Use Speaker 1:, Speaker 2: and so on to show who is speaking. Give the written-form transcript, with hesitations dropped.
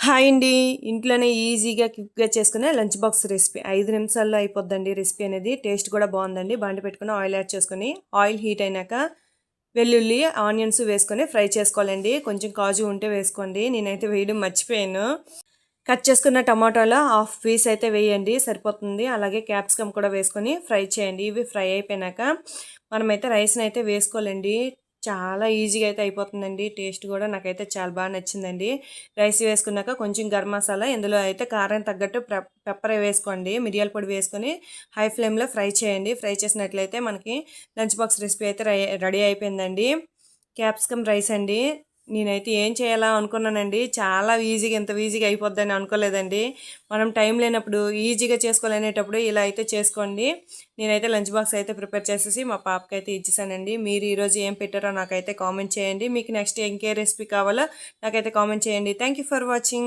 Speaker 1: Hi అండి. ఇంట్లోనే ఈజీగా క్విక్‌గా చేసుకునే లంచ్ బాక్స్ రెసిపీ 5 నిమిషాల్లో అయిపోద్దండి రెసిపీ అనేది. టేస్ట్ కూడా బాగుందండి. బాండి పెట్టుకొని ఆయిల్ యాడ్ చేసుకొని ఆయిల్ హీట్ అయినాక వెల్లుల్లి, ఆనియన్స్ వేసుకొని ఫ్రై చేసుకోవాలండి. కొంచెం కాజు ఉంటే వేసుకోండి. నేనైతే వేయడం మర్చిపోయాను. కట్ చేసుకున్న టమాటాలో హాఫ్ పీస్ అయితే వేయండి సరిపోతుంది. అలాగే క్యాప్సికమ్ కూడా వేసుకొని ఫ్రై చేయండి. ఇవి ఫ్రై అయిపోయినాక మనమైతే రైస్ని అయితే వేసుకోవాలండి. చాలా ఈజీగా అయితే అయిపోతుందండి. టేస్ట్ కూడా నాకైతే చాలా బాగా నచ్చిందండి. రైస్ వేసుకున్నాక కొంచెం గరం మసాలా, ఇందులో అయితే కారం తగ్గట్టు పెప్పర్ వేసుకోండి. మిరియాల పొడి వేసుకొని హై ఫ్లేమ్లో ఫ్రై చేయండి. ఫ్రై చేసినట్లయితే మనకి లంచ్ బాక్స్ రెసిపీ అయితే రెడీ అయిపోయిందండి. క్యాప్సికమ్ రైస్ అండి. నేనైతే ఏం చేయాలా అనుకున్నానండి. చాలా ఈజీగా ఇంత ఈజీగా అయిపోద్దని అనుకోలేదండి. మనం టైం లేనప్పుడు ఈజీగా చేసుకోవాలనేటప్పుడు ఇలా అయితే చేసుకోండి. నేనైతే లంచ్ బాక్స్ అయితే ప్రిపేర్ చేసేసి మా పాపకి అయితే ఇచ్చేసానండి. మీరు ఈరోజు ఏం పెట్టారో నాకైతే కామెంట్ చేయండి. మీకు నెక్స్ట్ ఇంకే రెసిపీ కావాలో నాకైతే కామెంట్ చేయండి. Thank you for watching.